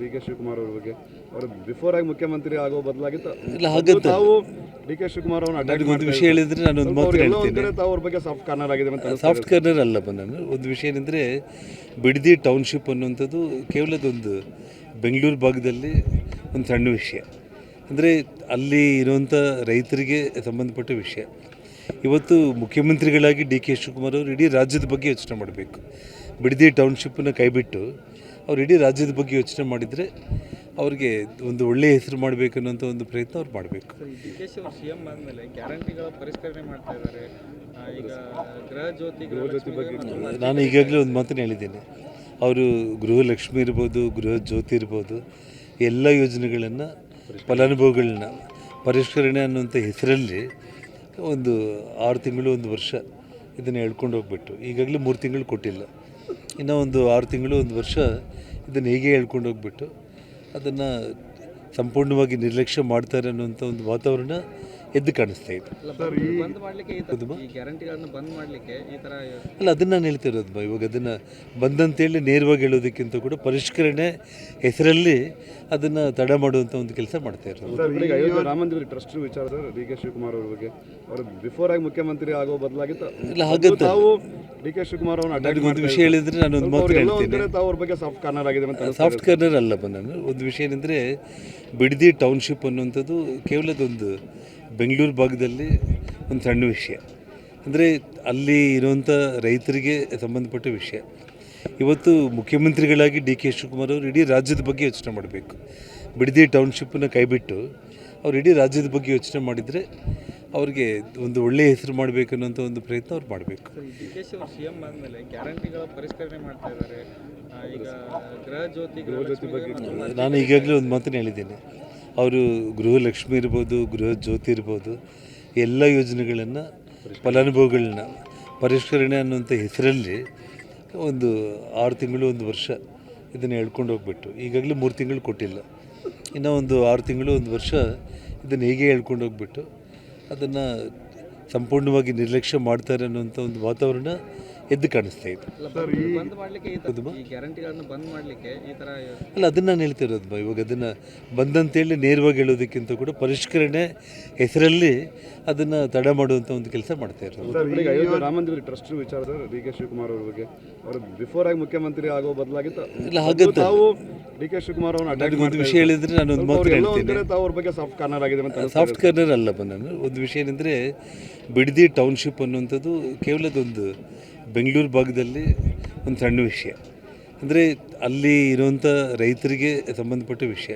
D K Shivakumar ಅವ್ರ ಬಗ್ಗೆ ಅವರು ಬಿಫೋರ್ ಆಗಿ ಮುಖ್ಯಮಂತ್ರಿ ಆಗೋ ಬದಲಾಗಿ ಇಲ್ಲ ಹಾಗಂತ ತಾವು ಡಿ ಕೆ ಶಿವಕುಮಾರ್ ಅವ್ರನ್ನ ಅಟ್ಯಾಕ್ ಒಂದು ವಿಷಯ ಹೇಳಿದರೆ ನಾನು ಒಂದು ಮಾತು ಹೇಳ್ತೀನಿ. ತಾವು ಅವ್ರ ಬಗ್ಗೆ ಸಾಫ್ಟ್ ಕಾರ್ನರ್ ಆಗಿದೆ ಅಂತ ಸಾಫ್ಟ್ ಕಾರ್ನರ್ ಅಲ್ಲಪ್ಪ. ನಾನು ಒಂದು ವಿಷಯ ಏನಂದರೆ ಬಿಡದಿ ಟೌನ್ಶಿಪ್ ಅನ್ನುವಂಥದ್ದು ಕೇವಲ ಅದೊಂದು ಬೆಂಗಳೂರು ಭಾಗದಲ್ಲಿ ಒಂದು ಸಣ್ಣ ವಿಷಯ. ಅಂದರೆ ಅಲ್ಲಿ ಇರುವಂಥ ರೈತರಿಗೆ ಸಂಬಂಧಪಟ್ಟ ವಿಷಯ. ಇವತ್ತು ಮುಖ್ಯಮಂತ್ರಿಗಳಾಗಿ ಡಿ ಕೆ ಶಿವಕುಮಾರ್ ಅವರು ಇಡೀ ರಾಜ್ಯದ ಬಗ್ಗೆ ಯೋಚನೆ ಮಾಡಬೇಕು. ಬಿಡದಿ ಟೌನ್ಶಿಪ್ಪನ್ನು ಕೈಬಿಟ್ಟು ಅವ್ರು ಇಡೀ ರಾಜ್ಯದ ಬಗ್ಗೆ ಯೋಚನೆ ಮಾಡಿದರೆ ಅವ್ರಿಗೆ ಒಂದು ಒಳ್ಳೆಯ ಹೆಸರು ಮಾಡಬೇಕು ಅನ್ನೋಂಥ ಒಂದು ಪ್ರಯತ್ನ ಅವ್ರು ಮಾಡಬೇಕು. ಡಿ ಕೆ ಶಿ ಅವರು ಸಿಎಂ ಆದಮೇಲೆ ಗ್ಯಾರಂಟಿಗಳ ಪರಿಷ್ಕರಣೆ ಮಾಡ್ತಾ ಇದ್ದಾರೆ. ಈಗ ಗೃಹ ಜ್ಯೋತಿ ಬಗ್ಗೆ ನಾನು ಈಗಾಗಲೇ ಒಂದು ಮಾತನ್ನು ಹೇಳಿದ್ದೇನೆ. ಅವರು ಗೃಹಲಕ್ಷ್ಮಿ ಇರ್ಬೋದು, ಗೃಹ ಜ್ಯೋತಿ ಇರ್ಬೋದು, ಎಲ್ಲ ಯೋಜನೆಗಳನ್ನು ಫಲಾನುಭವಿಗಳನ್ನ ಪರಿಷ್ಕರಣೆ ಅನ್ನುವಂಥ ಹೆಸರಲ್ಲಿ ಒಂದು 6 ತಿಂಗಳು 1 ವರ್ಷ ಇದನ್ನು ಹೇಳ್ಕೊಂಡು ಹೋಗ್ಬಿಟ್ಟು ಈಗಾಗಲೇ 3 ತಿಂಗಳು ಕೊಟ್ಟಿಲ್ಲ. ಇನ್ನೂ ಒಂದು 6 ತಿಂಗಳು 1 ವರ್ಷ ಇದನ್ನು ಹೇಗೆ ಹೇಳ್ಕೊಂಡು ಹೋಗ್ಬಿಟ್ಟು ಅದನ್ನು ಸಂಪೂರ್ಣವಾಗಿ ನಿರ್ಲಕ್ಷ್ಯ ಮಾಡ್ತಾರೆ ಅನ್ನುವಂಥ ಒಂದು ವಾತಾವರಣ ಎದ್ದು ಕಾಣಿಸ್ತಾ ಇದೆ. ಬಂದ್ ಮಾಡಲಿಕ್ಕೆ ಈ ಗ್ಯಾರಂಟಿಗಳನ್ನು ಬಂದ್ ಮಾಡಲಿಕ್ಕೆ ಈ ಥರ ಅಲ್ಲ, ಅದನ್ನು ನಾನು ಹೇಳ್ತಿರೋದು ಇವಾಗ ಅದನ್ನು ಬಂದಂತೇಳಿ ನೇರವಾಗಿ ಹೇಳೋದಕ್ಕಿಂತ ಕೂಡ ಪರಿಷ್ಕರಣೆ ಹೆಸರಲ್ಲಿ ಅದನ್ನು ತಡ ಮಾಡುವಂಥ ಒಂದು ಕೆಲಸ ಮಾಡ್ತಾ ಇರೋದು. ರಾಮ ಮಂದಿರ ಟ್ರಸ್ಟ್ ವಿಚಾರ ಡಿ ಕೆ ಶಿವಕುಮಾರ್ ಅವ್ರ ಬಗ್ಗೆ ಅವರು ಬಿಫೋರ್ ಆಗಿ ಮುಖ್ಯಮಂತ್ರಿ ಆಗೋ ಬದಲಾಗಿ ಇಲ್ಲ ಹಾಗಂತ ತಾವು ಡಿ ಕೆ ಶಿವಕುಮಾರ್ ಅವ್ರನ್ನ ಅಟ್ಯಾಕ್ ಒಂದು ವಿಷಯ ಹೇಳಿದರೆ ನಾನು ಒಂದು ಮಾತು ಹೇಳ್ತೀನಿ. ತಾವು ಅವ್ರ ಬಗ್ಗೆ ಸಾಫ್ಟ್ ಕಾರ್ನರ್ ಆಗಿದೆ ಅಂತ ಸಾಫ್ಟ್ ಕಾರ್ನರ್ ಅಲ್ಲಪ್ಪ. ನಾನು ಒಂದು ವಿಷಯ ಏನಂದರೆ ಬಿಡದಿ ಟೌನ್ಶಿಪ್ ಅನ್ನುವಂಥದ್ದು ಕೇವಲ ಅದೊಂದು ಬೆಂಗಳೂರು ಭಾಗದಲ್ಲಿ ಒಂದು ಸಣ್ಣ ವಿಷಯ. ಅಂದರೆ ಅಲ್ಲಿ ಇರುವಂಥ ರೈತರಿಗೆ ಸಂಬಂಧಪಟ್ಟ ವಿಷಯ. ಇವತ್ತು ಮುಖ್ಯಮಂತ್ರಿಗಳಾಗಿ ಡಿ ಕೆ ಶಿವಕುಮಾರ್ ಅವರು ಇಡೀ ರಾಜ್ಯದ ಬಗ್ಗೆ ಯೋಚನೆ ಮಾಡಬೇಕು. ಬಿಡದಿ ಟೌನ್ಶಿಪ್ಪನ್ನು ಕೈಬಿಟ್ಟು ಅವ್ರು ಇಡೀ ರಾಜ್ಯದ ಬಗ್ಗೆ ಯೋಚನೆ ಮಾಡಿದರೆ ಅವ್ರಿಗೆ ಒಂದು ಒಳ್ಳೆಯ ಹೆಸರು ಮಾಡಬೇಕು ಅನ್ನೋಂಥ ಒಂದು ಪ್ರಯತ್ನ ಅವ್ರು ಮಾಡಬೇಕು. ಡಿ ಕೆ ಶಿ ಅವರು ಸಿಎಂ ಆದಮೇಲೆ ಗ್ಯಾರಂಟಿಗಳ ಪರಿಷ್ಕರಣೆ ಮಾಡ್ತಾ ಇದ್ದಾರೆ. ಈಗ ಗೃಹ ಜ್ಯೋತಿ ಬಗ್ಗೆ ನಾನು ಈಗಾಗಲೇ ಒಂದು ಮಾತನ್ನು ಹೇಳಿದ್ದೇನೆ. ಅವರು ಗೃಹಲಕ್ಷ್ಮಿ ಇರ್ಬೋದು, ಗೃಹ ಜ್ಯೋತಿ ಇರ್ಬೋದು, ಎಲ್ಲ ಯೋಜನೆಗಳನ್ನು ಫಲಾನುಭವಿಗಳನ್ನ ಪರಿಷ್ಕರಣೆ ಅನ್ನುವಂಥ ಹೆಸರಲ್ಲಿ ಒಂದು 6 ತಿಂಗಳು 1 ವರ್ಷ ಇದನ್ನು ಹೇಳ್ಕೊಂಡು ಹೋಗ್ಬಿಟ್ಟು ಈಗಾಗಲೇ 3 ತಿಂಗಳು ಕೊಟ್ಟಿಲ್ಲ. ಇನ್ನೂ ಒಂದು 6 ತಿಂಗಳು 1 ವರ್ಷ ಇದನ್ನು ಹೇಗೆ ಹೇಳ್ಕೊಂಡು ಹೋಗ್ಬಿಟ್ಟು ಅದನ್ನು ಸಂಪೂರ್ಣವಾಗಿ ನಿರ್ಲಕ್ಷ್ಯ ಮಾಡ್ತಾರೆ ಅನ್ನುವಂಥ ಒಂದು ವಾತಾವರಣ ಎದ್ದು ಕಾಣಿಸ್ತಾ ಇದೆ. ಬಂದ್ ಮಾಡಲಿಕ್ಕೆ ಈ ಗ್ಯಾರಂಟಿಗಳನ್ನು ಬಂದ್ ಮಾಡಲಿಕ್ಕೆ ಈ ಥರ ಅಲ್ಲ, ಅದನ್ನು ನಾನು ಹೇಳ್ತಿರೋದು ಇವಾಗ ಅದನ್ನು ಬಂದಂತೇಳಿ ನೇರವಾಗಿ ಹೇಳೋದಕ್ಕಿಂತ ಕೂಡ ಪರಿಷ್ಕರಣೆ ಹೆಸರಲ್ಲಿ ಅದನ್ನು ತಡ ಮಾಡುವಂಥ ಒಂದು ಕೆಲಸ ಮಾಡ್ತಾ ಇರೋದು. ರಾಮ ಮಂದಿರ ಟ್ರಸ್ಟ್ ವಿಚಾರ ಡಿ ಕೆ ಶಿವಕುಮಾರ್ ಅವ್ರ ಬಗ್ಗೆ ಅವರು ಬಿಫೋರ್ ಆಗಿ ಮುಖ್ಯಮಂತ್ರಿ ಆಗೋ ಬದಲಾಗಿ ಇಲ್ಲ ಹಾಗಂತ ತಾವು ಡಿ ಕೆ ಶಿವಕುಮಾರ್ ಅವ್ರನ್ನ ಅಟ್ಯಾಕ್ ಒಂದು ವಿಷಯ ಹೇಳಿದರೆ ನಾನು ಒಂದು ಮಾತು ಹೇಳ್ತೀನಿ. ತಾವು ಅವ್ರ ಬಗ್ಗೆ ಸಾಫ್ಟ್ ಕಾರ್ನರ್ ಆಗಿದೆ ಅಂತ ಸಾಫ್ಟ್ ಕಾರ್ನರ್ ಅಲ್ಲಪ್ಪ. ನಾನು ಒಂದು ವಿಷಯ ಏನಂದರೆ ಬಿಡದಿ ಟೌನ್ಶಿಪ್ ಅನ್ನುವಂಥದ್ದು ಕೇವಲ ಅದೊಂದು ಬೆಂಗಳೂರು ಭಾಗದಲ್ಲಿ ಒಂದು ಸಣ್ಣ ವಿಷಯ. ಅಂದರೆ ಅಲ್ಲಿ ಇರುವಂಥ ರೈತರಿಗೆ ಸಂಬಂಧಪಟ್ಟ ವಿಷಯ.